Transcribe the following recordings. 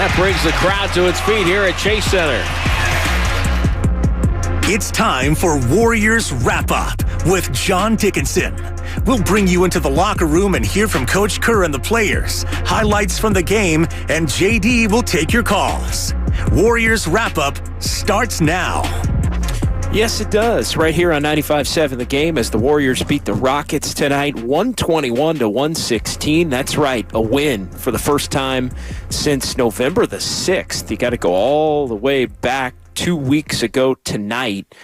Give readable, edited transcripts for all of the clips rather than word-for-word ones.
that brings the crowd to its feet here at Chase Center. It's time for Warriors Wrap-Up with John Dickinson. We'll bring you into the locker room and hear from Coach Kerr and the players, highlights from the game, and JD will take your calls. Warriors Wrap-Up starts now. Yes, it does. Right here on 95.7 The Game as the Warriors beat the Rockets tonight, 121-116. That's right, a win for the first time since November the 6th. You got to go all the way back 2 weeks ago tonight,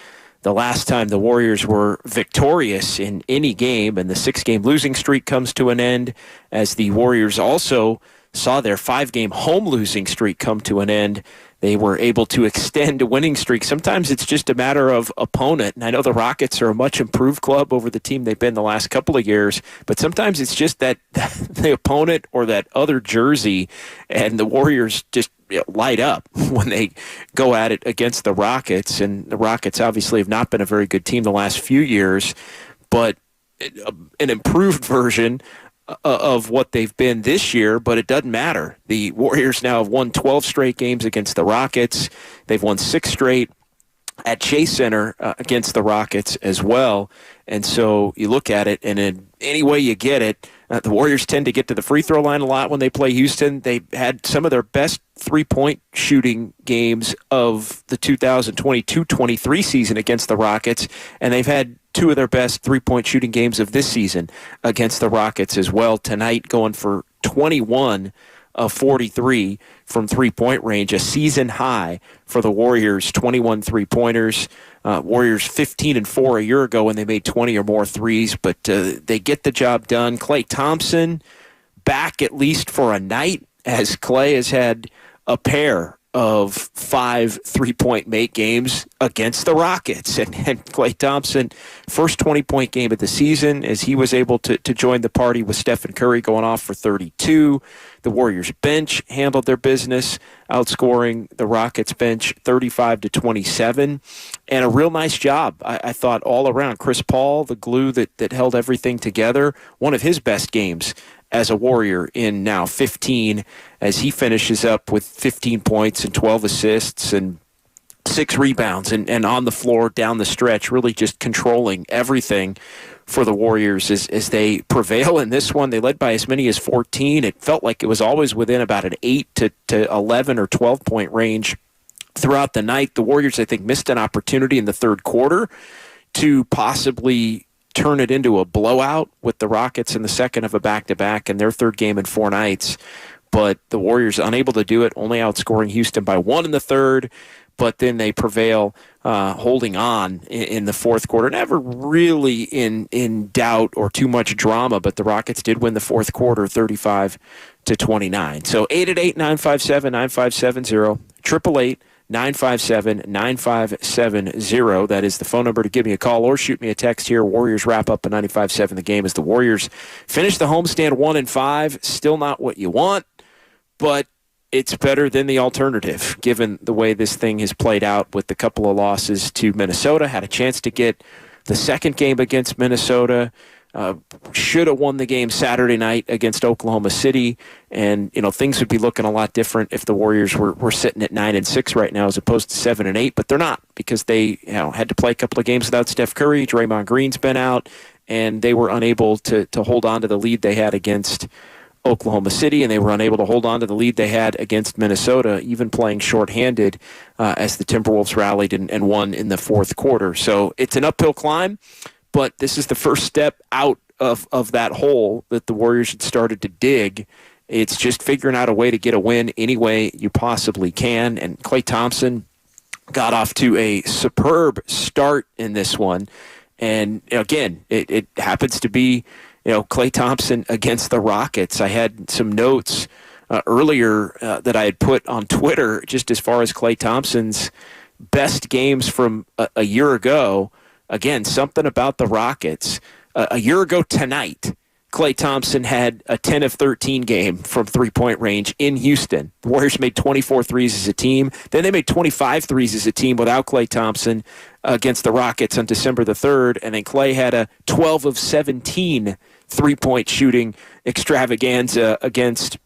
the last time the Warriors were victorious in any game, and the 6-game losing streak comes to an end as the Warriors also saw their 5-game home losing streak come to an end. They were able to extend a winning streak. Sometimes it's just a matter of opponent, and I know the Rockets are a much improved club over the team they've been the last couple of years, but sometimes it's just that the opponent or that other jersey, and the Warriors just light up when they go at it against the Rockets. And the Rockets obviously have not been a very good team the last few years, but an improved version of what they've been this year, but it doesn't matter. The Warriors now have won 12 straight games against the Rockets. They've won 6 straight at Chase Center against the Rockets as well. And so you look at it, and in any way you get it, the Warriors tend to get to the free throw line a lot when they play Houston. They had some of their best three-point shooting games of the 2022-23 season against the Rockets, and they've had 2 of their best three-point shooting games of this season against the Rockets as well. Tonight going for 21 of 43 from three-point range, a season high for the Warriors, 21 three-pointers. Warriors 15-4 a year ago when they made 20 or more threes, but they get the job done. Klay Thompson back at least for a night, as Klay has had a pair of 5 three-point make games against the Rockets. And Klay Thompson, first 20-point game of the season, as he was able to join the party with Steph Curry going off for 32. The Warriors bench handled their business, outscoring the Rockets bench 35-27. And a real nice job, I thought, all around. Chris Paul, the glue that held everything together, one of his best games as a Warrior in now 15, as he finishes up with 15 points and 12 assists and 6 rebounds and on the floor down the stretch, really just controlling everything for the Warriors as they prevail in this one. They led by as many as 14. It felt like it was always within about an 8 to 11 or 12-point range throughout the night. The Warriors, I think, missed an opportunity in the third quarter to possibly turn it into a blowout with the Rockets in the second of a back-to-back in their third game in 4 nights. But the Warriors unable to do it, only outscoring Houston by 1 in the third. But then they prevail, holding on in the fourth quarter. Never really in doubt or too much drama, but the Rockets did win the fourth quarter 35-29. So 888-957-9570, 888-957-9570. That is the phone number to give me a call or shoot me a text here. Warriors wrap up at 95.7 The Game as the Warriors finish the homestand 1-5. Still not what you want, but it's better than the alternative, given the way this thing has played out with a couple of losses to Minnesota. Had a chance to get the second game against Minnesota. Should have won the game Saturday night against Oklahoma City. And, things would be looking a lot different if the Warriors were sitting at 9-6 right now as opposed to 7-8. But they're not, because they had to play a couple of games without Steph Curry. Draymond Green's been out, and they were unable to hold on to the lead they had against Oklahoma City, and they were unable to hold on to the lead they had against Minnesota, even playing shorthanded as the Timberwolves rallied and won in the fourth quarter. So it's an uphill climb, but this is the first step out of that hole that the Warriors had started to dig. It's just figuring out a way to get a win any way you possibly can, and Klay Thompson got off to a superb start in this one. And again, it happens to be Klay Thompson against the Rockets. I had some notes earlier that I had put on Twitter just as far as Klay Thompson's best games from a year ago. Again, something about the Rockets. A year ago tonight, Klay Thompson had a 10 of 13 game from three-point range in Houston. The Warriors made 24 threes as a team. Then they made 25 threes as a team without Klay Thompson against the Rockets on December the 3rd. And then Klay had a 12 of 17 three-point shooting extravaganza against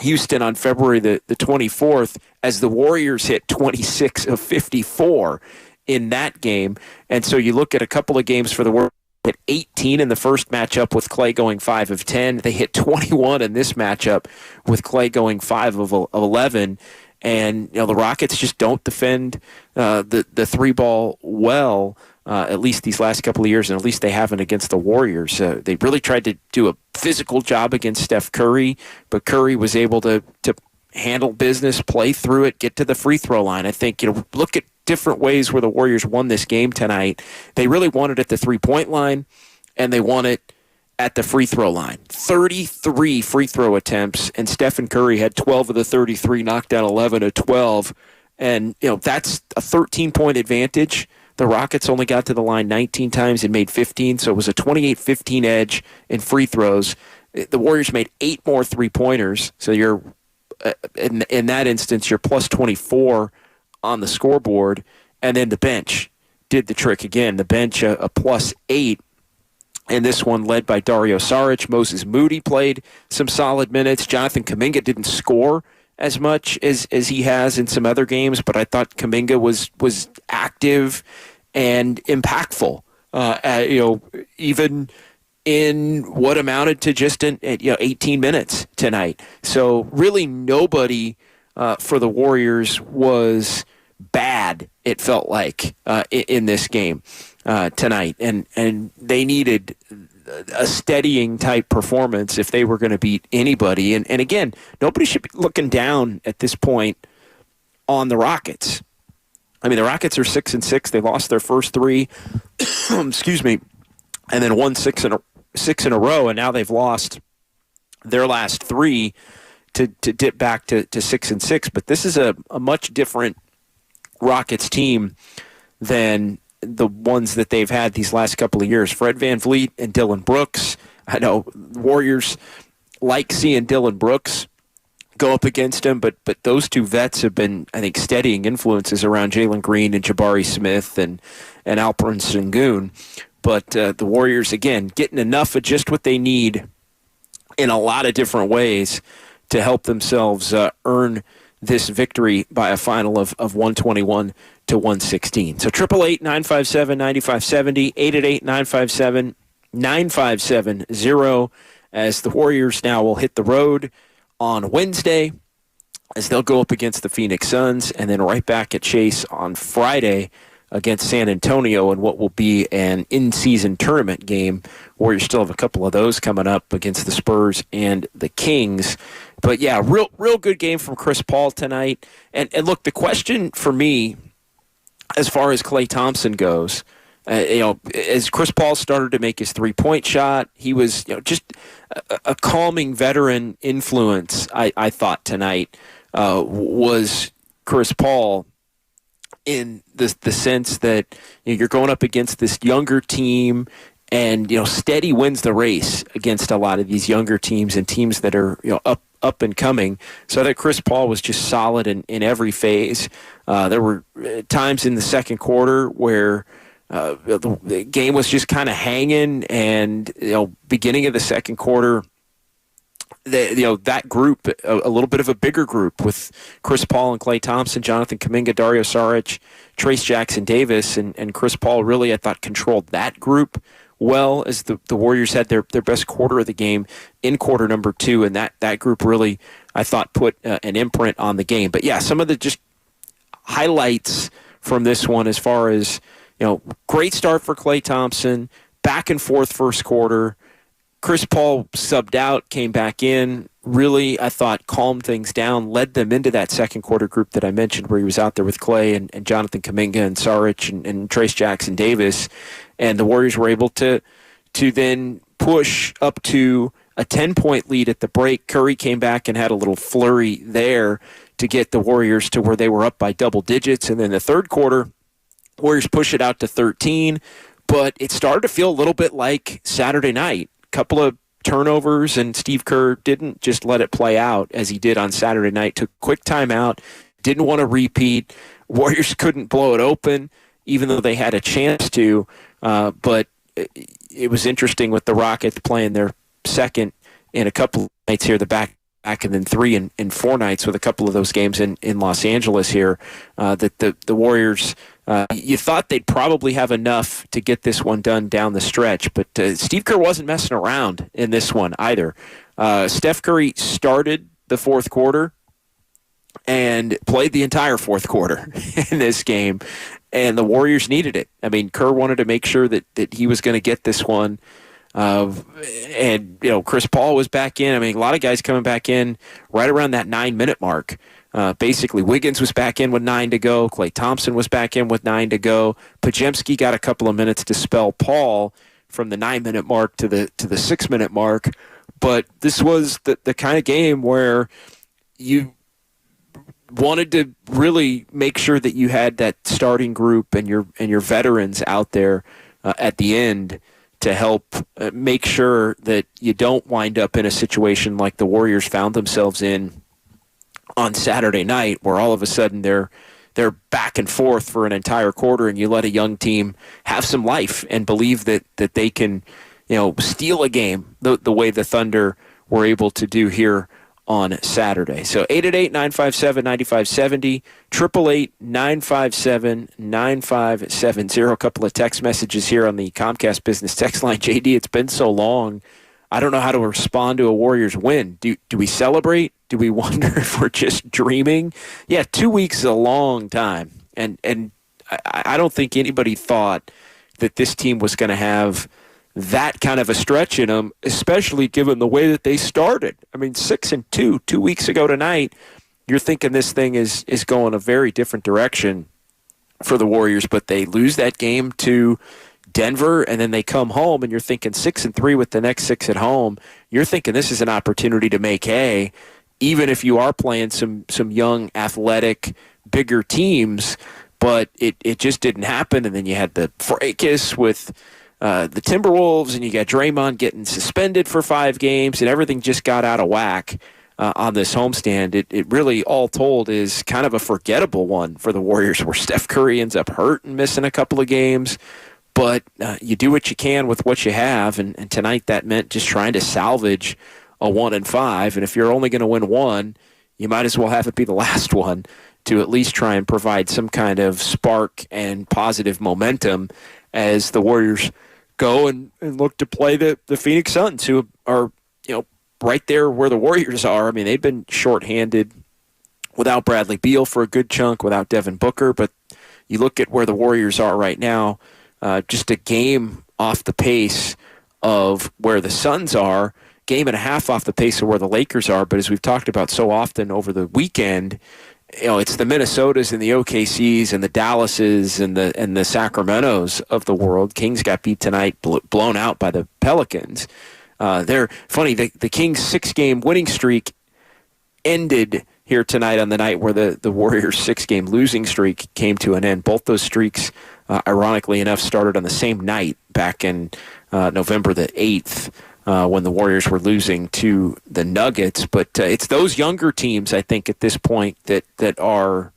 Houston on February the 24th, as the Warriors hit 26 of 54 in that game. And so you look at a couple of games for the Warriors, hit 18 in the first matchup with Klay going 5 of 10. They hit 21 in this matchup with Klay going 5 of 11. And the Rockets just don't defend the three ball well, at least these last couple of years, and at least they haven't against the Warriors. They really tried to do a physical job against Steph Curry, but Curry was able to handle business, play through it, get to the free throw line. I think, look at different ways where the Warriors won this game tonight. They really won it at the three-point line, and they won it at the free throw line. 33 free throw attempts, and Stephen Curry had 12 of the 33, knocked down 11 of 12. And, that's a 13-point advantage. The Rockets only got to the line 19 times and made 15, so it was a 28-15 edge in free throws. The Warriors made 8 more three-pointers, so you're in that instance, you're plus 24 on the scoreboard, and then the bench did the trick again. The bench, a plus 8, and this one led by Dario Saric. Moses Moody played some solid minutes. Jonathan Kuminga didn't score as much as he has in some other games, but I thought Kuminga was active and impactful, even in what amounted to just 18 minutes tonight. So really nobody for the Warriors was bad, it felt like, in this game tonight. And they needed a steadying type performance if they were going to beat anybody. And again, nobody should be looking down at this point on the Rockets. I mean, the Rockets are 6-6. They lost their first 3, excuse me, and then won 6 in a row, and now they've lost their last 3 to dip back to 6-6. But this is a much different Rockets team than the ones that they've had these last couple of years. Fred VanVleet and Dillon Brooks. I know Warriors like seeing Dillon Brooks go up against him, but those two vets have been, I think, steadying influences around Jalen Green and Jabari Smith and Alperen Sengun. But the Warriors, again, getting enough of just what they need in a lot of different ways to help themselves earn this victory by a final of 121 to 116. So 888-957-9570, 888-957-9570, as the Warriors now will hit the road on Wednesday, as they'll go up against the Phoenix Suns, and then right back at Chase on Friday against San Antonio in what will be an in-season tournament game. Warriors still have a couple of those coming up against the Spurs and the Kings. But yeah, real good game from Chris Paul tonight. And look, the question for me, as far as Klay Thompson goes, as Chris Paul started to make his three-point shot, he was just a calming veteran influence, I thought, tonight was Chris Paul, in the sense that you're going up against this younger team, and steady wins the race against a lot of these younger teams and teams that are up and coming. So I think Chris Paul was just solid in every phase. There were times in the second quarter where the game was just kind of hanging, and beginning of the second quarter, that group, a little bit of a bigger group with Chris Paul and Klay Thompson, Jonathan Kuminga, Dario Saric, Trace Jackson Davis, and Chris Paul really, I thought, controlled that group well, as the Warriors had their best quarter of the game in quarter number 2, and that group really, I thought, put an imprint on the game. But yeah, some of the just highlights from this one, as far as great start for Klay Thompson, back and forth first quarter. Chris Paul subbed out, came back in, really, I thought, calmed things down, led them into that second quarter group that I mentioned, where he was out there with Klay and Jonathan Kuminga and Saric and Trace Jackson Davis. And the Warriors were able to then push up to a 10-point lead at the break. Curry came back and had a little flurry there to get the Warriors to where they were up by double digits. And then the third quarter, Warriors push it out to 13. But it started to feel a little bit like Saturday night. Couple of turnovers, and Steve Kerr didn't just let it play out as he did on Saturday night. Took quick timeout, didn't want to repeat. Warriors couldn't blow it open, even though they had a chance to. But it was interesting with the Rockets playing their second in a couple of nights here, the back back and then 3 in 4 nights with a couple of those games in Los Angeles here, that the Warriors, you thought they'd probably have enough to get this one done down the stretch, but Steve Kerr wasn't messing around in this one either. Steph Curry started the fourth quarter and played the entire fourth quarter in this game, and the Warriors needed it. I mean, Kerr wanted to make sure that he was going to get this one. And, Chris Paul was back in. I mean, a lot of guys coming back in right around that 9-minute mark. Basically, Wiggins was back in with 9 to go. Klay Thompson was back in with 9 to go. Podziemski got a couple of minutes to spell Paul from the 9-minute mark to the 6-minute mark. But this was the kind of game where you wanted to really make sure that you had that starting group and your veterans out there at the end to help make sure that you don't wind up in a situation like the Warriors found themselves in on Saturday night, where all of a sudden they're back and forth for an entire quarter, and you let a young team have some life and believe that they can, steal a game the way the Thunder were able to do here on Saturday. So 888-957-9570, 888-957-9570. A couple of text messages here on the Comcast Business text line. JD, it's been so long. I don't know how to respond to a Warriors win. Do we celebrate? Do we wonder if we're just dreaming? Yeah, 2 weeks is a long time. And I don't think anybody thought that this team was going to have that kind of a stretch in them, especially given the way that they started. I mean, 6-2, 2 weeks ago tonight, you're thinking this thing is going a very different direction for the Warriors, but they lose that game to Denver, and then they come home, and you're thinking 6-3 with the next 6 at home. You're thinking this is an opportunity to make hay, even if you are playing some young, athletic, bigger teams, but it just didn't happen, and then you had the fracas with the Timberwolves, and you got Draymond getting suspended for 5 games, and everything just got out of whack on this homestand. It really, all told, is kind of a forgettable one for the Warriors, where Steph Curry ends up hurt and missing a couple of games. But you do what you can with what you have, and tonight that meant just trying to salvage a 1-5. And if you're only going to win one, you might as well have it be the last one to at least try and provide some kind of spark and positive momentum as the Warriors go and look to play the Phoenix Suns, who are right there where the Warriors are. I mean, they've been shorthanded without Bradley Beal for a good chunk, without Devin Booker, but you look at where the Warriors are right now, just a game off the pace of where the Suns are, game and a half off the pace of where the Lakers are. But as we've talked about so often over the weekend, it's the Minnesotas and the OKCs and the Dallases and the Sacramentos of the world. Kings got beat tonight, blown out by the Pelicans. They're funny. The Kings' 6-game winning streak ended here tonight on the night where the Warriors' 6-game losing streak came to an end. Both those streaks, ironically enough, started on the same night back in November the 8th. When the Warriors were losing to the Nuggets. But it's those younger teams, I think, at this point that are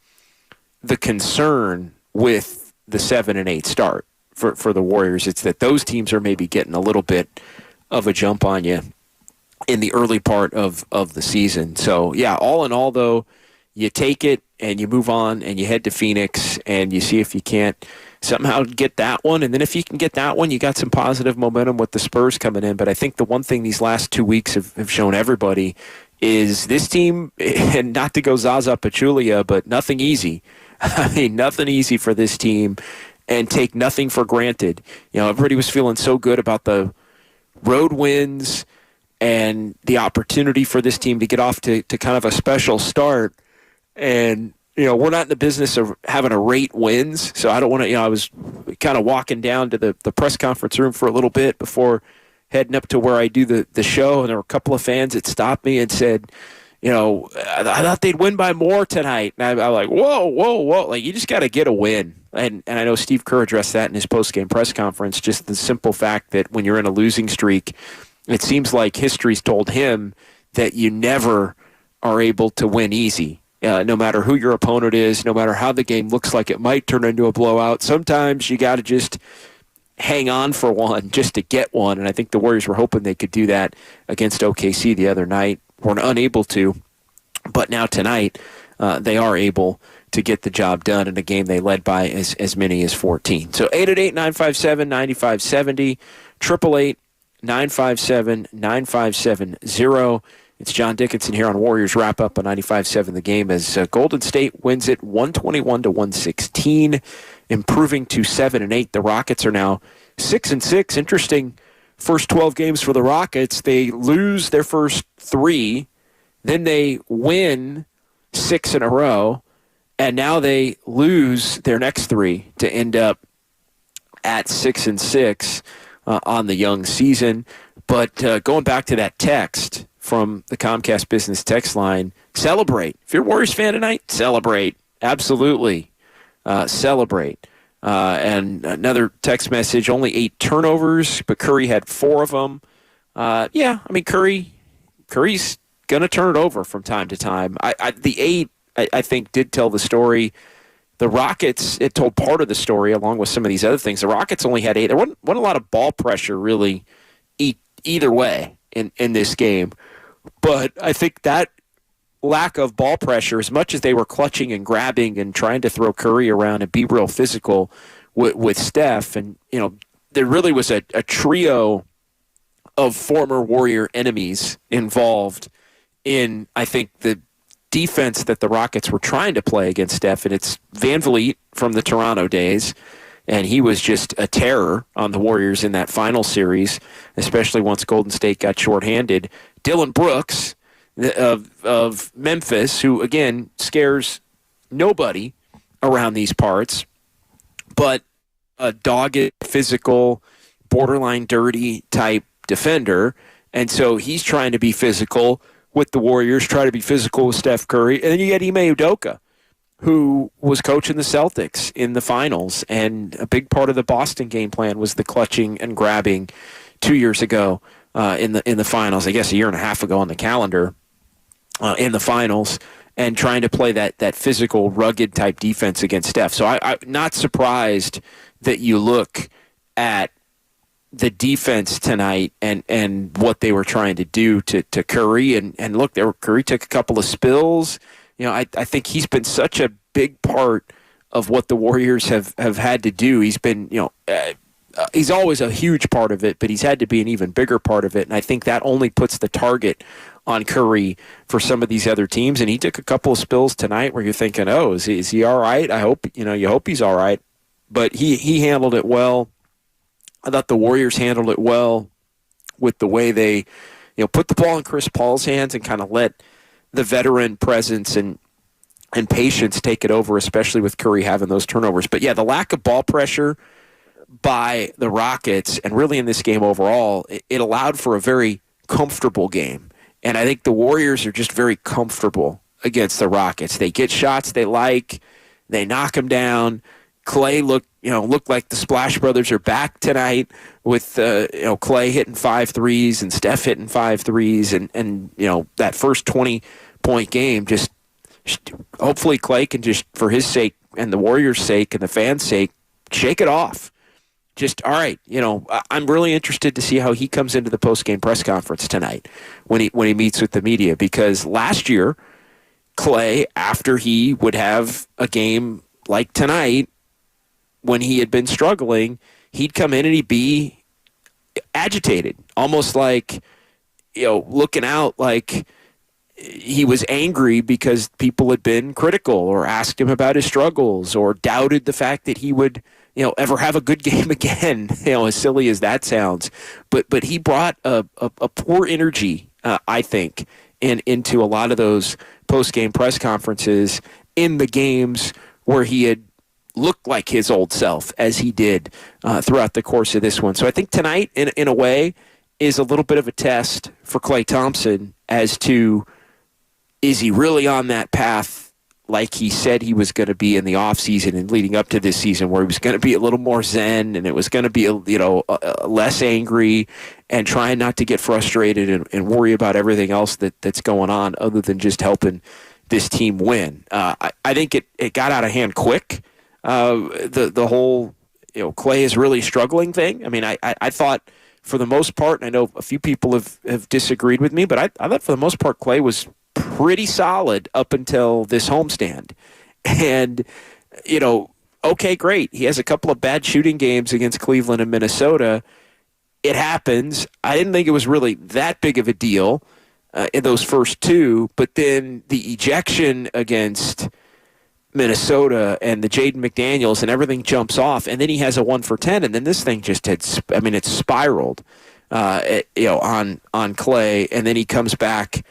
the concern with the 7-8 start for the Warriors. It's that those teams are maybe getting a little bit of a jump on you in the early part of the season. So, yeah, all in all, though, you take it and you move on and you head to Phoenix and you see if you can't somehow get that one. And then if you can get that one, you got some positive momentum with the Spurs coming in. But I think the one thing these last 2 weeks have shown everybody is this team, and not to go Zaza Pachulia, but nothing easy. I mean, nothing easy for this team, and take nothing for granted. Everybody was feeling so good about the road wins and the opportunity for this team to get off to kind of a special start. And we're not in the business of having to rate wins, so I don't want to, I was kind of walking down to the press conference room for a little bit before heading up to where I do the show, and there were a couple of fans that stopped me and said, I thought they'd win by more tonight. And I'm like, whoa. Like, you just got to get a win. And I know Steve Kerr addressed that in his post-game press conference, just the simple fact that when you're in a losing streak, it seems like history's told him that you never are able to win easy. No matter who your opponent is, no matter how the game looks like it might turn into a blowout, sometimes you got to just hang on for one just to get one. And I think the Warriors were hoping they could do that against OKC the other night. were unable to. But now tonight, they are able to get the job done in a game they led by as many as 14. So 888-957-9570, 888-957-9570. It's John Dickinson here on Warriors Wrap Up on 95.7 The Game as Golden State wins it 121-116, improving to 7-8. The Rockets are now 6-6. Interesting first 12 games for the Rockets. They lose their first 3, then they win 6 in a row, and now they lose their next 3 to end up at 6-6 on the young season. But going back to that text from the Comcast Business text line, celebrate. If you're a Warriors fan tonight, celebrate. Absolutely celebrate. And another text message, only 8 turnovers, but Curry had 4 of them. Yeah, I mean, Curry's going to turn it over from time to time. The 8, I think, did tell the story. The Rockets, it told part of the story along with some of these other things. The Rockets only had 8. There wasn't a lot of ball pressure really either way in this game. But I think that lack of ball pressure, as much as they were clutching and grabbing and trying to throw Curry around and be real physical with Steph, and there really was a trio of former Warrior enemies involved in, I think, the defense that the Rockets were trying to play against Steph. And it's Van Vliet from the Toronto days, and he was just a terror on the Warriors in that final series, especially once Golden State got shorthanded. Dylan Brooks of Memphis, who, again, scares nobody around these parts, but a dogged, physical, borderline dirty type defender. And so he's trying to be physical with the Warriors, try to be physical with Steph Curry. And then you get Ime Udoka, who was coaching the Celtics in the finals. And a big part of the Boston game plan was the clutching and grabbing 2 years ago in the finals, I guess a year and a half ago on the calendar, in the finals, and trying to play that physical, rugged type defense against Steph. So I'm not surprised that you look at the defense tonight and what they were trying to do to Curry. And look, Curry took a couple of spills. I think he's been such a big part of what the Warriors have had to do. He's been, he's always a huge part of it, but he's had to be an even bigger part of it. And I think that only puts the target on Curry for some of these other teams. And he took a couple of spills tonight where you're thinking, oh, is he all right? I hope, you hope he's all right. But he handled it well. I thought the Warriors handled it well with the way they, put the ball in Chris Paul's hands and kind of let the veteran presence and patience take it over, especially with Curry having those turnovers. But yeah, the lack of ball pressure by the Rockets, and really in this game overall, it allowed for a very comfortable game. And I think the Warriors are just very comfortable against the Rockets. They get shots they like, they knock them down. Klay looked like the Splash Brothers are back tonight with Klay hitting 5 threes and Steph hitting 5 threes, and that first 20-point game, just hopefully Klay can just, for his sake and the Warriors' sake and the fans' sake, shake it off. Just, all right, I'm really interested to see how he comes into the post-game press conference tonight when he meets with the media, because last year, Klay, after he would have a game like tonight, when he had been struggling, he'd come in and he'd be agitated, almost like, looking out like he was angry because people had been critical or asked him about his struggles or doubted the fact that he would, ever have a good game again, as silly as that sounds. But he brought a poor energy, I think, into a lot of those post-game press conferences in the games where he had looked like his old self, as he did throughout the course of this one. So I think tonight, in a way, is a little bit of a test for Klay Thompson as to, is he really on that path like he said he was going to be in the offseason and leading up to this season, where he was going to be a little more zen and it was going to be less angry and trying not to get frustrated and worry about everything else that's going on other than just helping this team win. I think it got out of hand quick. The whole Klay is really struggling thing. I mean, I thought for the most part, and I know a few people have disagreed with me, but I thought for the most part Klay was pretty solid up until this homestand. And, okay, great. He has a couple of bad shooting games against Cleveland and Minnesota. It happens. I didn't think it was really that big of a deal in those first two, but then the ejection against Minnesota and the Jaden McDaniels and everything jumps off, and then he has a 1 for 10, and then this thing just it's spiraled, on Klay, and then he comes back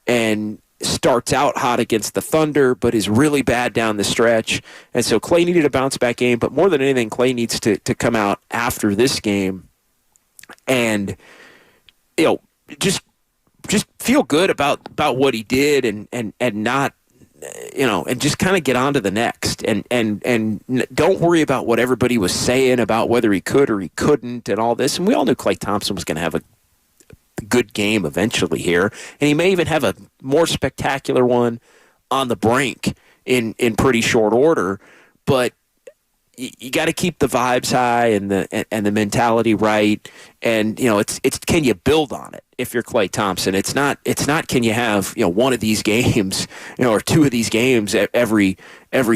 and starts out hot against the Thunder, but is really bad down the stretch, and so Klay needed a bounce back game, but more than anything, Klay needs to come out after this game and just feel good about what he did and not. And just kind of get on to the next and don't worry about what everybody was saying about whether he could or he couldn't and all this. And we all knew Klay Thompson was going to have a good game eventually here. And he may even have a more spectacular one on the brink in pretty short order. But you got to keep the vibes high and the mentality right. And, it's can you build on it? If you're Klay Thompson, it's not can you have one of these games or two of these games every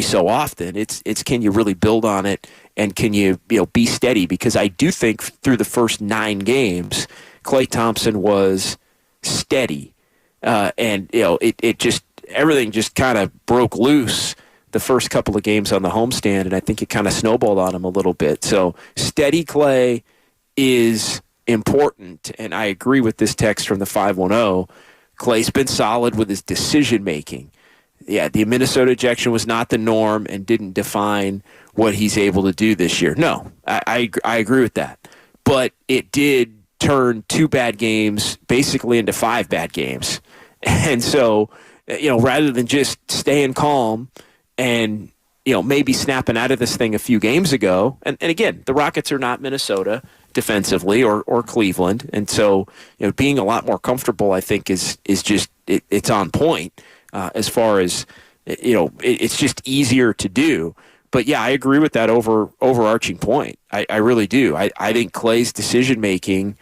so often. It's can you really build on it and can you be steady, because I do think through the first 9 games Klay Thompson was steady and it just everything just kind of broke loose the first couple of games on the homestand, and I think it kind of snowballed on him a little bit. So steady Klay is important, and I agree with this text from the 510. Klay's been solid with his decision-making. Yeah, the Minnesota ejection was not the norm and didn't define what he's able to do this year. No, I agree with that. But it did turn 2 bad games basically into 5 bad games. And so, rather than just staying calm and, maybe snapping out of this thing a few games ago, and again, the Rockets are not Minnesota defensively or Cleveland, and so being a lot more comfortable, I think, is just it's on point as far as it's just easier to do. But yeah, I agree with that overarching point. I really do. I think Klay's decision making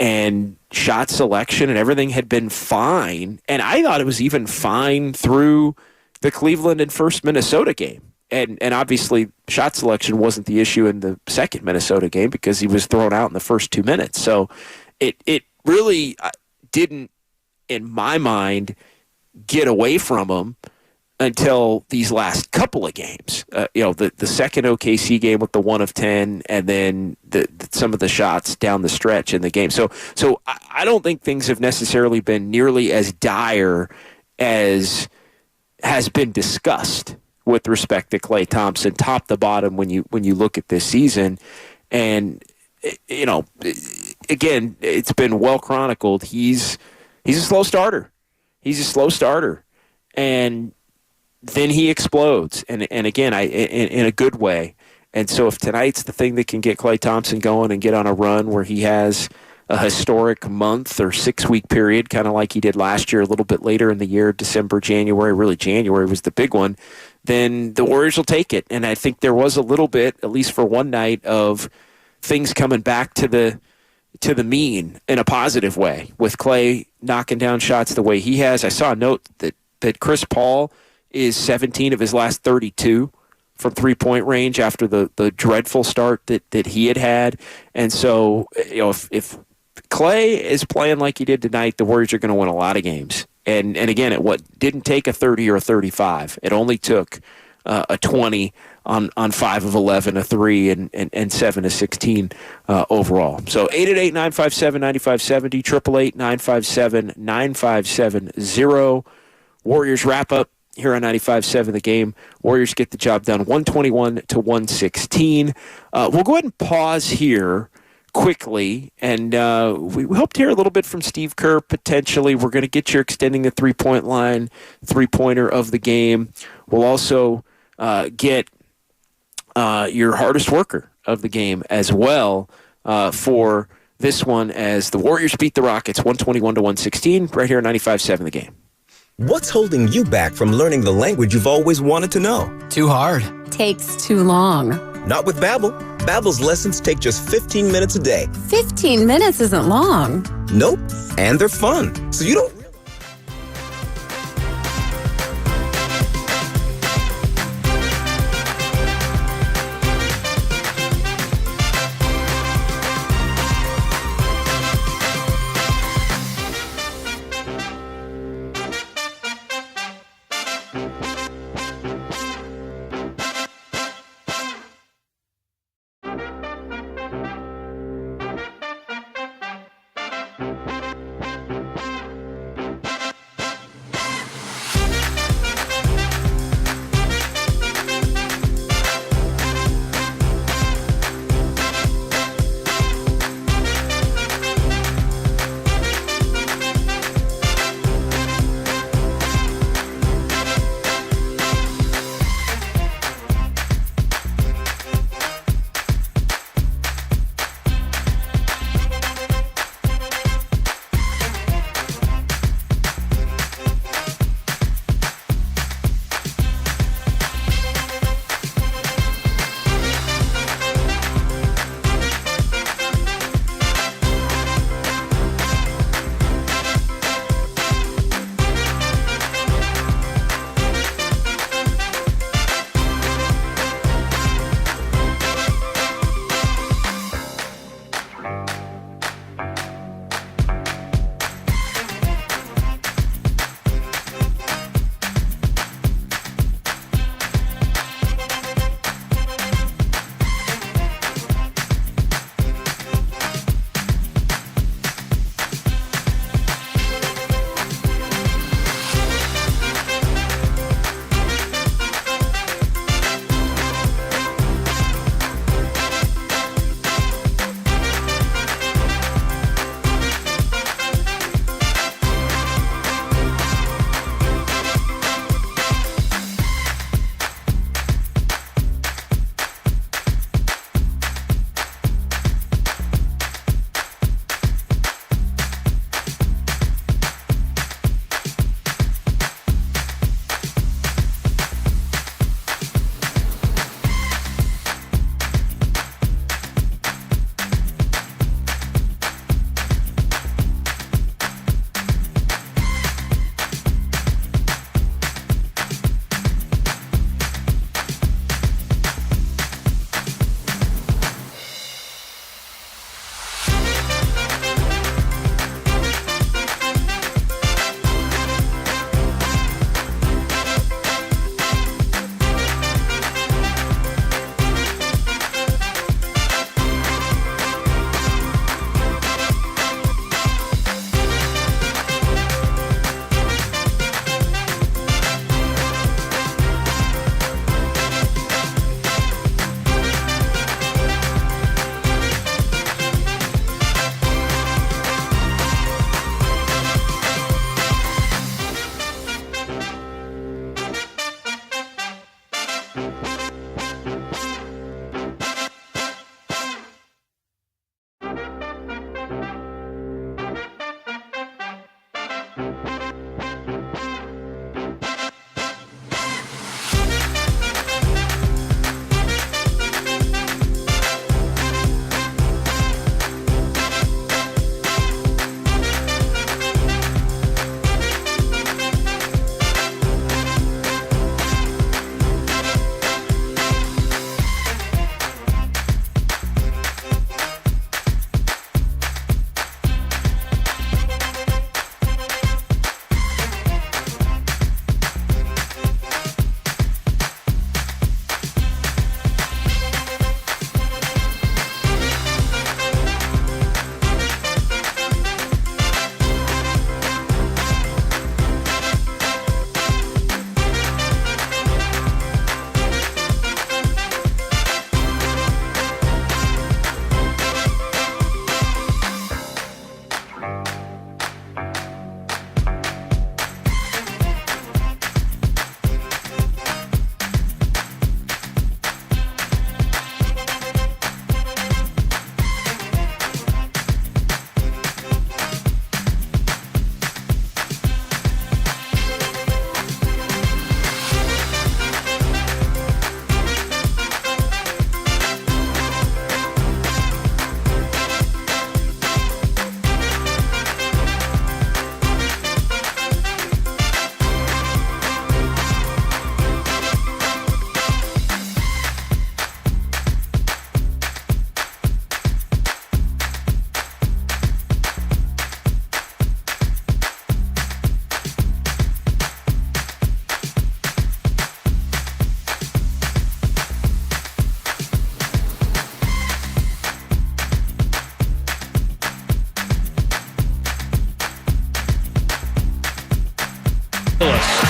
and shot selection and everything had been fine, and I thought it was even fine through the Cleveland and first Minnesota game. And obviously shot selection wasn't the issue in the second Minnesota game because he was thrown out in the first 2 minutes. So it really didn't, in my mind, get away from him until these last couple of games. The second OKC game with the 1 of 10 and then some of the shots down the stretch in the game. So I don't think things have necessarily been nearly as dire as has been discussed with respect to Klay Thompson, top to bottom, when you look at this season. And again, it's been well chronicled. He's a slow starter. And then he explodes, and again, in a good way. And so if tonight's the thing that can get Klay Thompson going and get on a run where he has a historic month or 6-week period, kind of like he did last year, a little bit later in the year, December, January, really January was the big one, then the Warriors will take it. And I think there was a little bit, at least for one night, of things coming back to the mean in a positive way, with Klay knocking down shots the way he has. I saw a note that Chris Paul is 17 of his last 32 from three-point range after the dreadful start that he had. And so, if Klay is playing like he did tonight, the Warriors are going to win a lot of games. And again, it didn't take a 30 or a 35. It only took a 20 on 5 of 11, a 3, and 7 of 16 overall. So 888-957-9570, 888-957-9570. Warriors wrap up here on 95.7 The Game. Warriors get the job done 121-116. We'll go ahead and pause here quickly, and we hope to hear a little bit from Steve Kerr potentially. We're going to get your extending the three-point line, three-pointer of the game. We'll also get your hardest worker of the game as well for this one, as the Warriors beat the Rockets 121-116 right here on 95.7 The Game. What's holding you back from learning the language you've always wanted to know? Too hard. Takes too long. Not with Babbel. Babbel's lessons take just 15 minutes a day. 15 minutes isn't long. Nope. And they're fun. So you don't...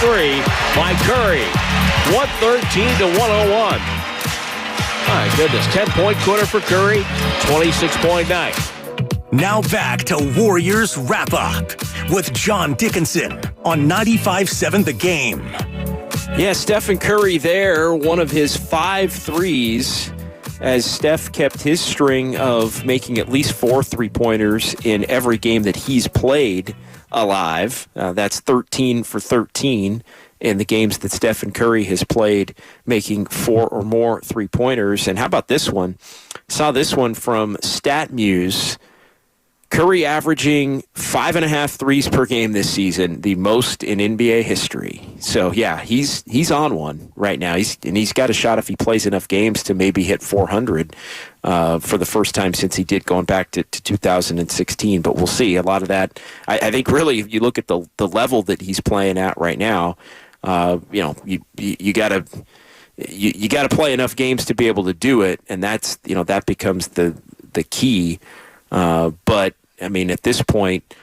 three by Curry. 113 to 101. My goodness, 10-point quarter for Curry, 26-point night. Now back to Warriors Wrap-Up with John Dickinson on 95.7 The Game. Yeah, Stephen Curry there, one of his 5 threes, as Steph kept his string of making at least 4 3-pointers in every game that he's played alive. That's 13 for 13 in the games that Stephen Curry has played, making 4 or more 3-pointers. And how about this one? Saw this one from StatMuse. Curry averaging 5.5 threes per game this season, the most in NBA history. So, yeah, he's on one right now. He's got a shot if he plays enough games to maybe hit 400 for the first time since he did, going back to 2016. But we'll see. A lot of that, I think, really, if you look at the level that he's playing at right now, you got to play enough games to be able to do it, and that's that becomes the key. But I mean, at this point,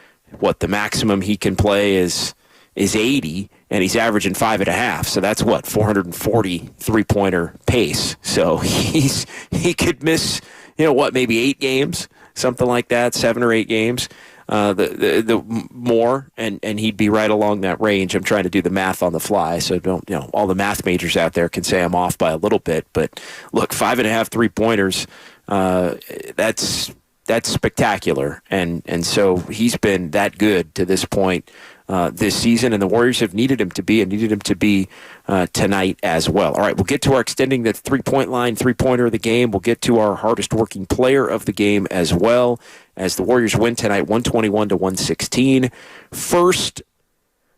the maximum he can play is 80, and he's averaging 5.5. So that's 440 3-pointer pace. So he could miss, maybe 8 games, something like that, 7 or 8 games, the more, and he'd be right along that range. I'm trying to do the math on the fly, so don't, all the math majors out there can say I'm off by a little bit. But look, 5.5 3-pointers, that's spectacular, and so he's been that good to this point this season, and the Warriors have needed him to be tonight as well. All right, we'll get to our extending the 3-point line 3-pointer of the game. We'll get to our hardest working player of the game as well, as the Warriors win tonight 121 to 116. First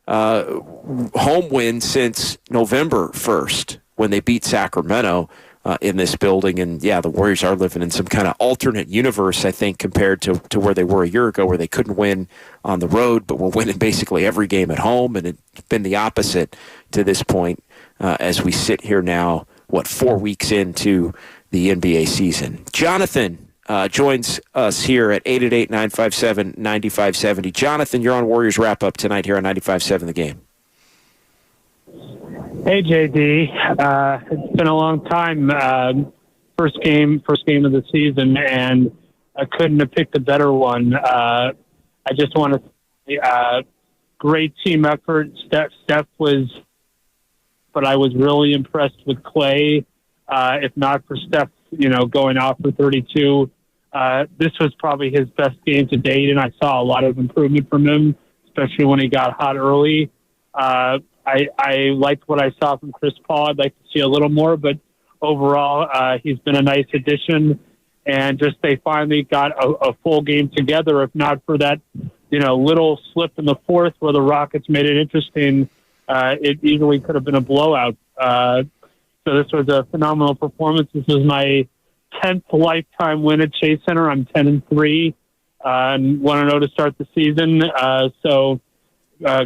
home win since November 1st when they beat Sacramento in this building. And yeah, the Warriors are living in some kind of alternate universe, I think, compared to where they were a year ago, where they couldn't win on the road, but were winning basically every game at home. And it's been the opposite to this point as we sit here now, 4 weeks into the NBA season. Jonathan joins us here at 888-957-9570. Jonathan, you're on Warriors Wrap-Up tonight here on 95.7 The Game. Hey, JD. It's been a long time. First game of the season, and I couldn't have picked a better one. I just want to say great team effort. Steph was, but I was really impressed with Klay. If not for Steph, going off for 32, this was probably his best game to date, and I saw a lot of improvement from him, especially when he got hot early. I liked what I saw from Chris Paul. I'd like to see a little more, but overall, he's been a nice addition. And just they finally got a full game together. If not for that, little slip in the fourth where the Rockets made it interesting, it easily could have been a blowout. So this was a phenomenal performance. This is my 10th lifetime win at Chase Center. I'm 10-3 and 1-0 to start the season. So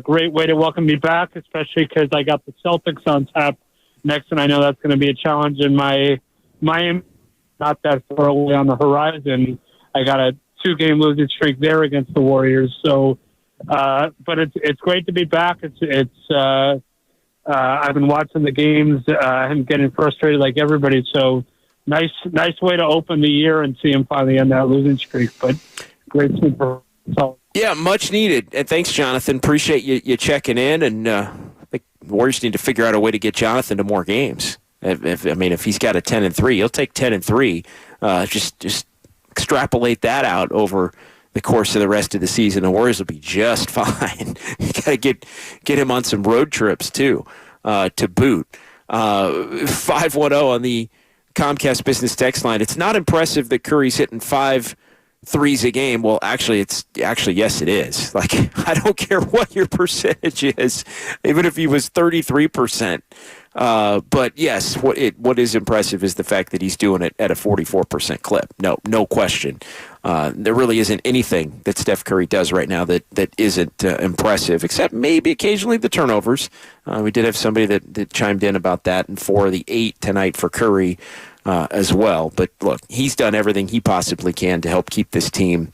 great way to welcome me back, especially because I got the Celtics on tap next, and I know that's going to be a challenge in my Miami, not that far away on the horizon. I got a 2-game losing streak there against the Warriors. So, but it's great to be back. I've been watching the games and getting frustrated like everybody. So nice way to open the year and see him finally end that losing streak. But great super. Yeah, much needed. And thanks, Jonathan. Appreciate you checking in. And I think the Warriors need to figure out a way to get Jonathan to more games. If he's got a 10-3, he'll take 10-3. Just extrapolate that out over the course of the rest of the season. The Warriors will be just fine. You got to get him on some road trips too, to boot. 510 on the Comcast Business text line. It's not impressive that Curry's hitting 5 threes a game. Well, actually, yes, it is. Like, I don't care what your percentage is, even if he was 33%. But yes, what is impressive is the fact that he's doing it at a 44% clip. No question. There really isn't anything that Steph Curry does right now that isn't impressive, except maybe occasionally the turnovers. We did have somebody that chimed in about that, and 4 of the 8 tonight for Curry as well. But look, he's done everything he possibly can to help keep this team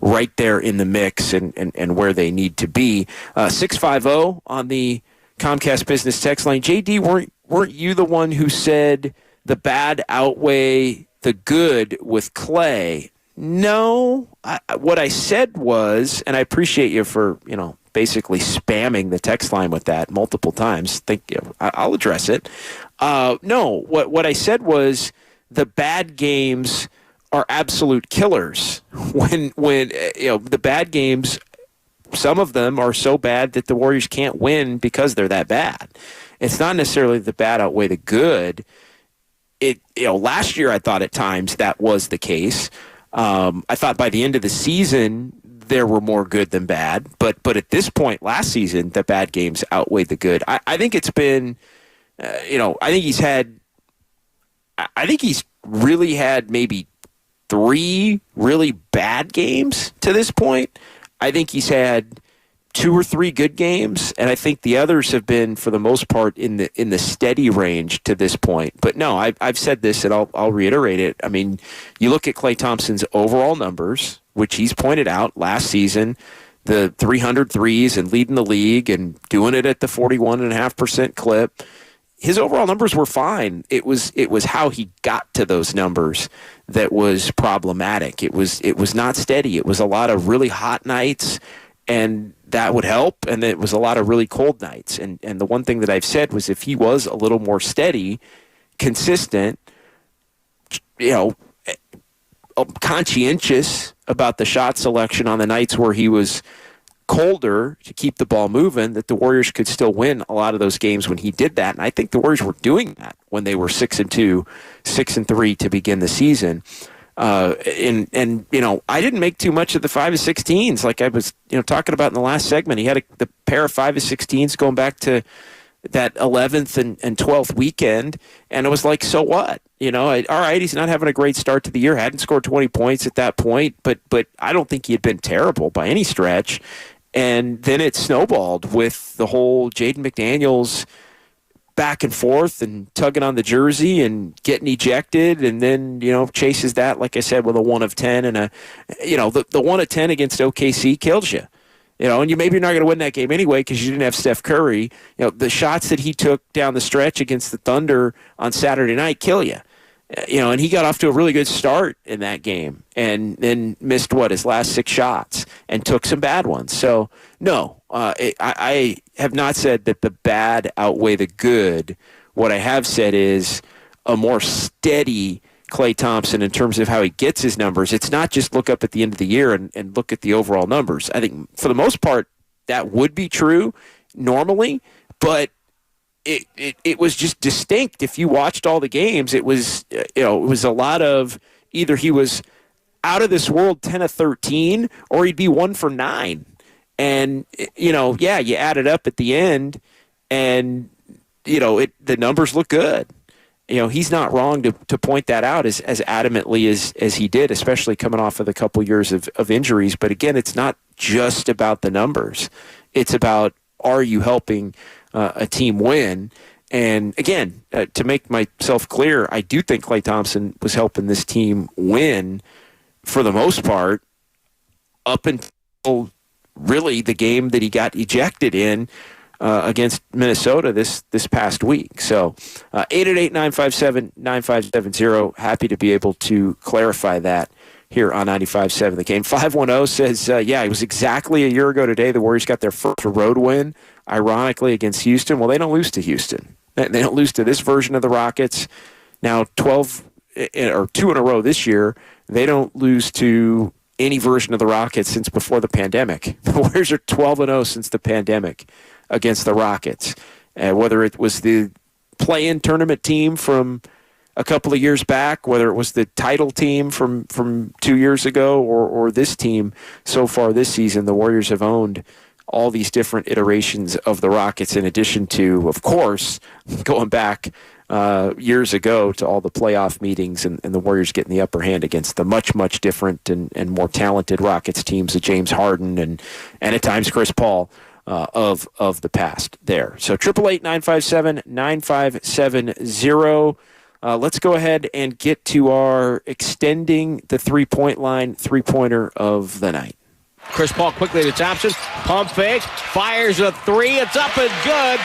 right there in the mix and where they need to be. 650 on the Comcast Business text line. JD, weren't you the one who said the bad outweigh the good with Klay? No. What I said was, and I appreciate you for, basically spamming the text line with that multiple times. I'll address it. No, what I said was the bad games are absolute killers. When the bad games, some of them are so bad that the Warriors can't win because they're that bad. It's not necessarily the bad outweigh the good. Last year I thought at times that was the case. I thought by the end of the season there were more good than bad, but at this point last season the bad games outweighed the good. I think it's been, I think he's really had maybe 3 really bad games to this point. I think he's had 2 or 3 good games, and I think the others have been, for the most part, in the steady range to this point. But no, I've said this, and I'll reiterate it. I mean, you look at Klay Thompson's overall numbers, which he's pointed out last season, the 300 threes and leading the league and doing it at the 41.5% clip. His overall numbers were fine. It was how he got to those numbers that was problematic. It was not steady. It was a lot of really hot nights, and that would help, and it was a lot of really cold nights. And the one thing that I've said was if he was a little more steady, consistent, conscientious about the shot selection on the nights where he was colder to keep the ball moving, that the Warriors could still win a lot of those games when he did that. And I think the Warriors were doing that when they were 6-2, 6-3 to begin the season. I didn't make too much of the 5-16s like I was, talking about in the last segment. He had the pair of 5-16s going back to that 11th and 12th weekend, and it was like, so what? All right, he's not having a great start to the year. Hadn't scored 20 points at that point, but I don't think he had been terrible by any stretch. And then it snowballed with the whole Jaden McDaniels back and forth and tugging on the jersey and getting ejected, and then chases that, like I said, with a 1 of 10 and the 1 of 10 against OKC kills you. And you're not going to win that game anyway because you didn't have Steph Curry. The shots that he took down the stretch against the Thunder on Saturday night kill you. And he got off to a really good start in that game and then missed, his last 6 shots and took some bad ones. So, no, I have not said that the bad outweigh the good. What I have said is a more steady Klay Thompson in terms of how he gets his numbers. It's not just look up at the end of the year and look at the overall numbers. I think for the most part that would be true normally, but it was just distinct. If you watched all the games, it was it was a lot of either he was out of this world 10 of 13 or he'd be 1 for 9. And you add it up at the end and the numbers look good. He's not wrong to point that out as adamantly as he did, especially coming off of a couple years of injuries. But again, it's not just about the numbers. It's about, are you helping a team win? And again, to make myself clear, I do think Klay Thompson was helping this team win for the most part up until really the game that he got ejected in against Minnesota this past week. So 888-957-9570. Happy to be able to clarify that here on 95.7 The Game. 510 says, it was exactly a year ago today the Warriors got their first road win, ironically, against Houston. Well, they don't lose to Houston. They don't lose to this version of the Rockets. Now 12 or 2 in a row this year. They don't lose to any version of the Rockets since before the pandemic. The Warriors are 12-0 since the pandemic against the Rockets. Whether it was the play-in tournament team from a couple of years back, whether it was the title team from 2 years ago, or this team so far this season, the Warriors have owned all these different iterations of the Rockets, in addition to, of course, going back years ago to all the playoff meetings and the Warriors getting the upper hand against the much, much different and more talented Rockets teams of James Harden and at times Chris Paul of the past there. So 888-957-9570. Let's go ahead and get to our extending the three-point line three-pointer of the night. Chris Paul quickly to Thompson. Pump fake. Fires a three. It's up and good.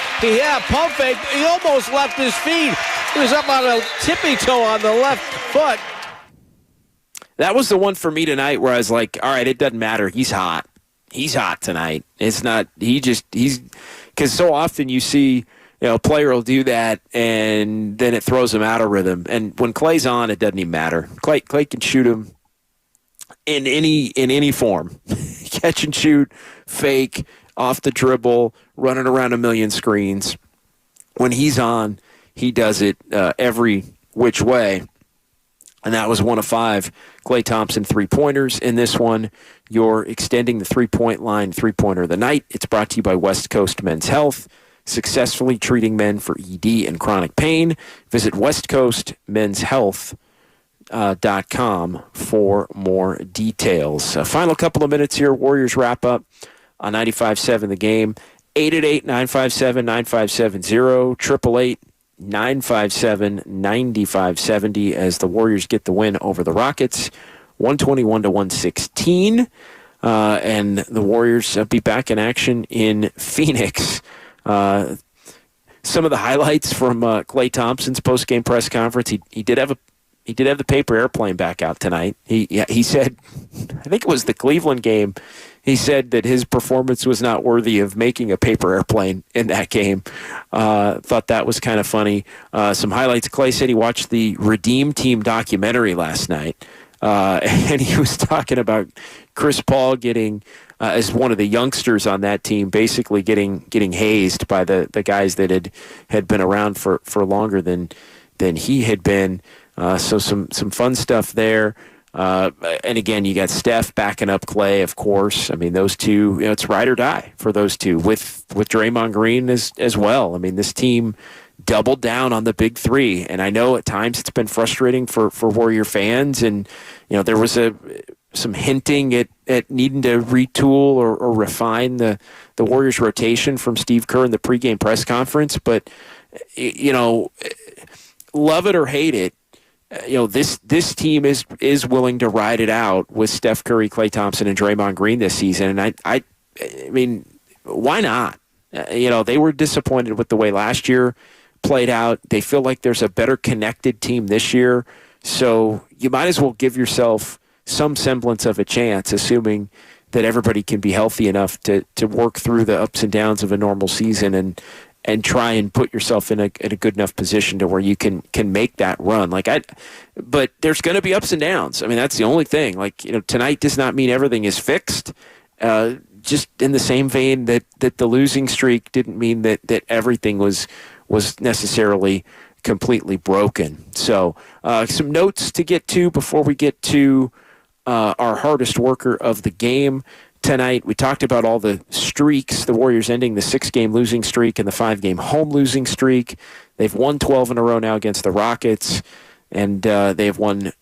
Pump fake. He almost left his feet. He was up on a tippy toe on the left foot. That was the one for me tonight where I was like, all right, it doesn't matter. He's hot. He's hot tonight. It's not, he's, because so often you see, a player will do that and then it throws him out of rhythm. And when Klay's on, it doesn't even matter. Klay can shoot him in any form. Catch and shoot, fake, off the dribble, running around a million screens. When he's on, he does it every which way. And that was 1 of 5 Klay Thompson three-pointers. In this one, you're extending the three-point line three-pointer of the night. It's brought to you by West Coast Men's Health, successfully treating men for ED and chronic pain. Visit westcoastmenshealth.com for more details. Final couple of minutes here. Warriors wrap up on 95.7 The Game. 888-957-9570, 888-957-9570 as the Warriors get the win over the Rockets, 121-116. And the Warriors be back in action in Phoenix. Some of the highlights from Klay Thompson's post-game press conference, he did have the paper airplane back out tonight. He said, I think it was the Cleveland game, he said that his performance was not worthy of making a paper airplane in that game. Thought that was kind of funny. Some highlights. Klay said he watched the Redeem Team documentary last night, and he was talking about Chris Paul getting, as one of the youngsters on that team, basically getting hazed by the guys that had been around for longer than he had been. So some fun stuff there. And again, you got Steph backing up Klay, of course. I mean, those two, it's ride or die for those two with Draymond Green as well. I mean, this team doubled down on the big three. And I know at times it's been frustrating for Warrior fans. And, there was some hinting at needing to retool or refine the Warriors rotation from Steve Kerr in the pregame press conference. But, love it or hate it, this team is willing to ride it out with Steph Curry, Klay Thompson, and Draymond Green this season. And I mean, why not? They were disappointed with the way last year played out. They feel like there's a better connected team this year. So you might as well give yourself some semblance of a chance, assuming that everybody can be healthy enough to work through the ups and downs of a normal season and try and put yourself in a good enough position to where you can make that run. But there's going to be ups and downs. I mean, that's the only thing. Tonight does not mean everything is fixed. Just in the same vein that the losing streak didn't mean that everything was necessarily completely broken. So some notes to get to before we get to our hardest worker of the game tonight. We talked about all the streaks, the Warriors ending the 6-game losing streak and the 5-game home losing streak. They've won 12 in a row now against the Rockets, and they've won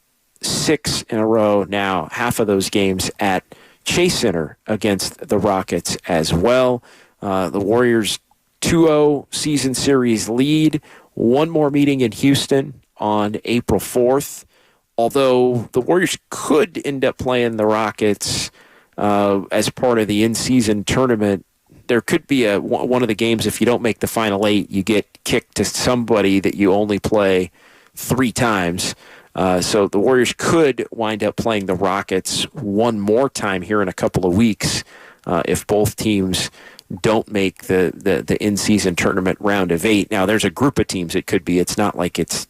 6 in a row now, half of those games at Chase Center against the Rockets as well. The Warriors 2-0 season series lead. One more meeting in Houston on April 4th, although the Warriors could end up playing the Rockets as part of the in-season tournament. There could be one of the games, if you don't make the Final 8, you get kicked to somebody that you only play 3 times. So the Warriors could wind up playing the Rockets one more time here in a couple of weeks if both teams don't make the in-season tournament round of 8. Now, there's a group of teams it could be. It's not like it's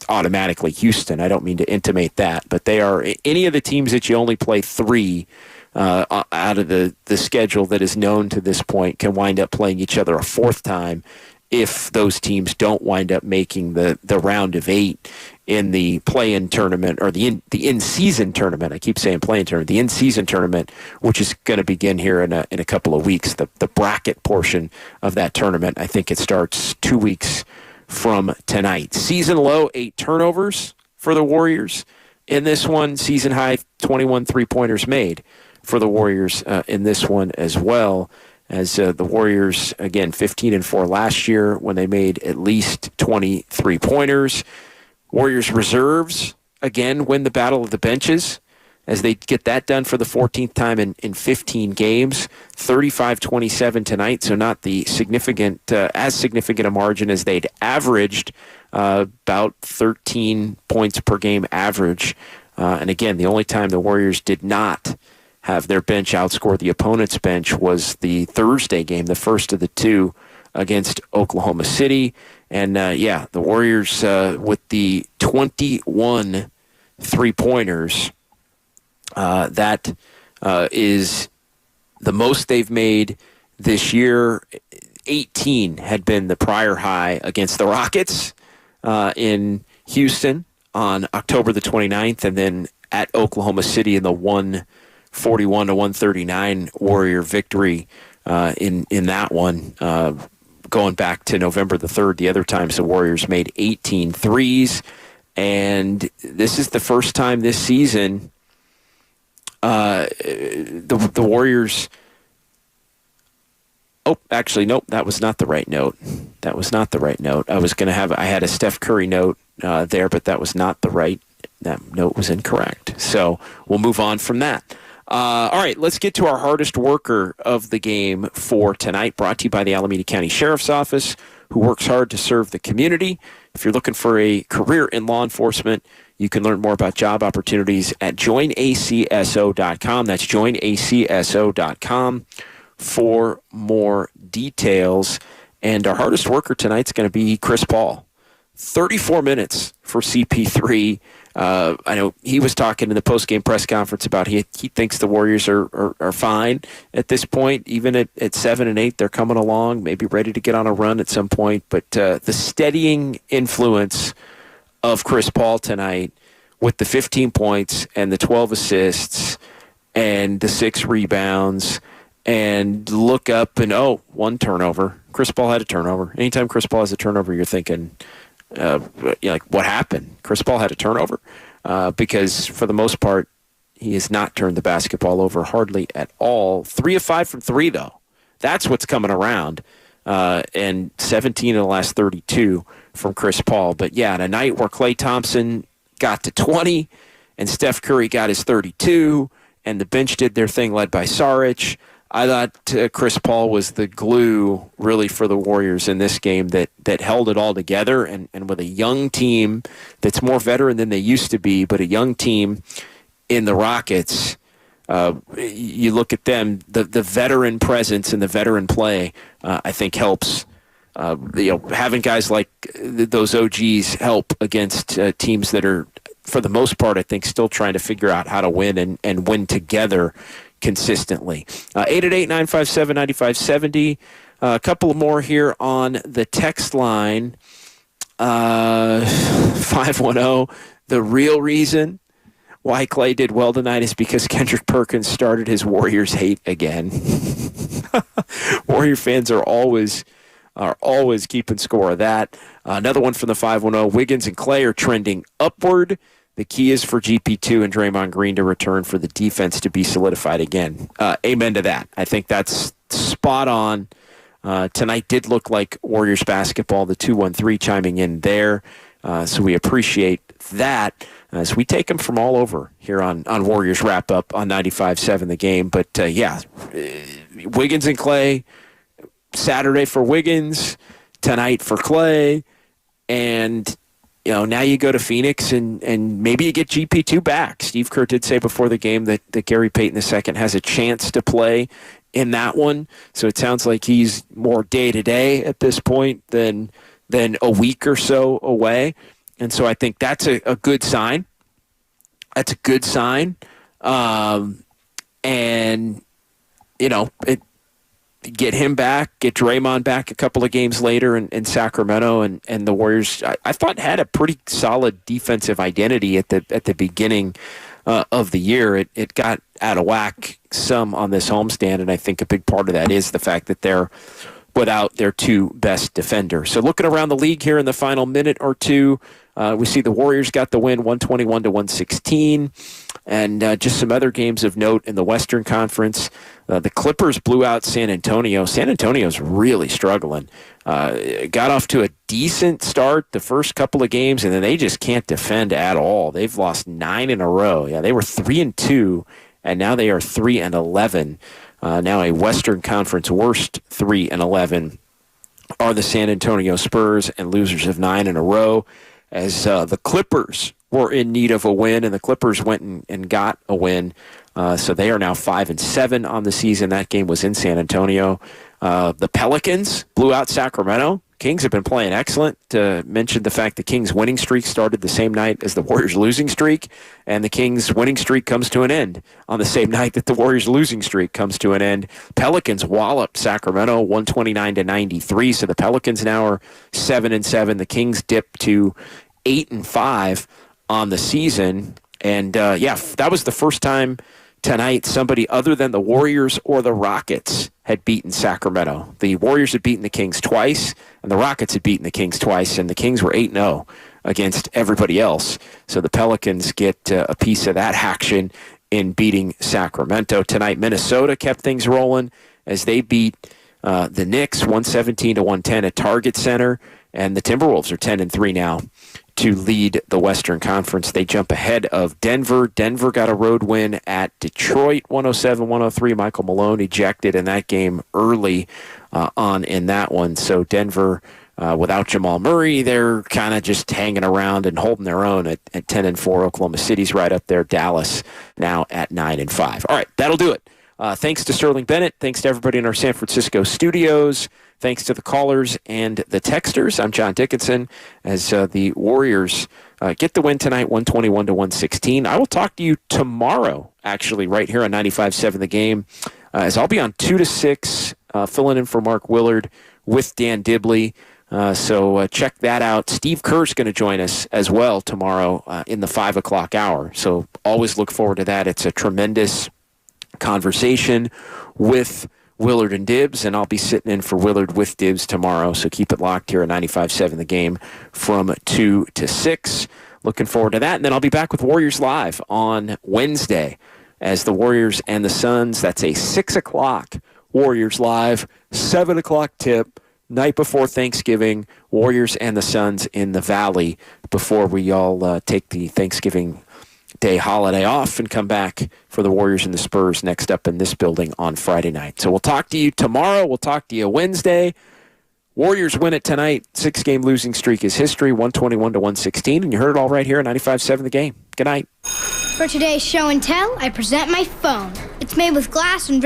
automatically Houston. I don't mean to intimate that. But they are any of the teams that you only play 3 out of the schedule that is known to this point can wind up playing each other a 4th time if those teams don't wind up making the round of 8 in the play-in tournament or the in-season tournament. I keep saying play-in tournament. The in-season tournament, which is going to begin here in a couple of weeks. The bracket portion of that tournament, I think it starts 2 weeks from tonight. Season low, 8 turnovers for the Warriors. In this one, season high, 21 three-pointers made for the Warriors in this one as well, as the Warriors, again, 15-4 last year when they made at least 20 three-pointers. Warriors reserves, again, win the battle of the benches. as they get that done for the 14th time in 15 games. 35-27 tonight, so not the as significant a margin as they'd averaged, about 13 points per game average. And again, the only time the Warriors did not have their bench outscore the opponent's bench was the Thursday game, the first of the two against Oklahoma City. And the Warriors with the 21 3-pointers, that is the most they've made this year. 18 had been the prior high against the Rockets in Houston on October the 29th, and then at Oklahoma City in the 141-139 Warrior victory in that one, going back to November the 3rd. The other times the Warriors made 18 threes, and this is the first time this season the Warriors... Oh, actually, nope, that was not the right note. I had a Steph Curry note there, but that note was incorrect. So we'll move on from that. All right, let's get to our hardest worker of the game for tonight, brought to you by the Alameda County Sheriff's Office, who works hard to serve the community. If you're looking for a career in law enforcement, you can learn more about job opportunities at joinacso.com. That's joinacso.com for more details. And our hardest worker tonight's going to be Chris Paul. 34 minutes for CP3. I know he was talking in the post-game press conference about he thinks the Warriors are fine at this point. Even at 7 and 8, they're coming along, maybe ready to get on a run at some point. But the steadying influence of Chris Paul tonight with the 15 points and the 12 assists and the 6 rebounds, and look up and, one turnover. Chris Paul had a turnover. Anytime Chris Paul has a turnover, you're thinking, what happened? Chris Paul had a turnover? Because for the most part, he has not turned the basketball over hardly at all. 3 of 5 from 3, though. That's what's coming around. And 17 in the last 32 from Chris Paul. But, yeah, on a night where Klay Thompson got to 20 and Steph Curry got his 32 and the bench did their thing led by Saric, I thought Chris Paul was the glue, really, for the Warriors in this game that held it all together. And with a young team that's more veteran than they used to be, but a young team in the Rockets, you look at them, the veteran presence and the veteran play, I think helps. Having guys like those OGs help against teams that are, for the most part, I think, still trying to figure out how to win and win together consistently. 888-957-9570. A couple more here on the text line. 510. The real reason why Klay did well tonight is because Kendrick Perkins started his Warriors hate again. Warrior fans are always keeping score of that. Another one from the 510. Wiggins and Klay are trending upward. The key is for GP2 and Draymond Green to return for the defense to be solidified again. Amen to that. I think that's spot on. Tonight did look like Warriors basketball, the 2-1-3 chiming in there. So we appreciate that as we take them from all over here on Warriors Wrap Up on 95.7 The Game. But, Wiggins and Klay, Saturday for Wiggins, tonight for Klay, and now you go to Phoenix and maybe you get GP2 back. Steve Kerr did say before the game that Gary Payton II has a chance to play in that one. So it sounds like he's more day-to-day at this point than a week or so away. And so I think that's a good sign. That's a good sign. Get him back, get Draymond back a couple of games later in Sacramento, and the Warriors, I thought, had a pretty solid defensive identity at the beginning of the year. It got out of whack some on this homestand, and I think a big part of that is the fact that they're without their two best defenders. So looking around the league here in the final minute or two, We see the Warriors got the win 121-116. And just some other games of note in the Western Conference. The Clippers blew out San Antonio. San Antonio's really struggling. Got off to a decent start the first couple of games, and then they just can't defend at all. They've lost 9 in a row. Yeah, they were 3-2, and now they are 3-11. Now a Western Conference worst 3-11 are the San Antonio Spurs, and losers of 9 in a row, as the Clippers were in need of a win, and the Clippers went and got a win. So they are now 5-7 on the season. That game was in San Antonio. The Pelicans blew out Sacramento. Kings have been playing excellent. Mentioned the fact the Kings' winning streak started the same night as the Warriors' losing streak, and the Kings' winning streak comes to an end on the same night that the Warriors' losing streak comes to an end. Pelicans walloped Sacramento 129-93, so the Pelicans now are 7-7. The Kings dipped to 8-5 on the season. And, that was the first time tonight somebody other than the Warriors or the Rockets had beaten Sacramento. The Warriors had beaten the Kings twice, and the Rockets had beaten the Kings twice, and the Kings were 8-0 against everybody else. So the Pelicans get a piece of that action in beating Sacramento. Tonight, Minnesota kept things rolling as they beat the Knicks 117-110 at Target Center, and the Timberwolves are 10-3 now to lead the Western Conference. They jump ahead of Denver. Denver got a road win at Detroit, 107-103. Michael Malone ejected in that game early on in that one. So Denver, without Jamal Murray, they're kind of just hanging around and holding their own at 10-4. Oklahoma City's right up there. Dallas now at 9-5. All right, that'll do it. Thanks to Sterling Bennett. Thanks to everybody in our San Francisco studios. Thanks to the callers and the texters. I'm John Dickinson as the Warriors get the win tonight, 121-116. I will talk to you tomorrow, actually, right here on 95.7 The Game, as I'll be on 2 to 6, filling in for Mark Willard with Dan Dibley. So check that out. Steve Kerr's going to join us as well tomorrow in the 5 o'clock hour. So always look forward to that. It's a tremendous conversation with Willard and Dibbs, and I'll be sitting in for Willard with Dibbs tomorrow, so keep it locked here at 95.7 The Game from 2 to 6. Looking forward to that, and then I'll be back with Warriors Live on Wednesday as the Warriors and the Suns. That's a 6 o'clock Warriors Live, 7 o'clock tip, night before Thanksgiving, Warriors and the Suns in the Valley before we all take the Thanksgiving Day holiday off and come back for the Warriors and the Spurs next up in this building on Friday night. So we'll talk to you tomorrow. We'll talk to you Wednesday. Warriors win it tonight. 6-game losing streak is history, 121-116. And you heard it all right here at 95.7 The Game. Good night. For today's show and tell, I present my phone. It's made with glass and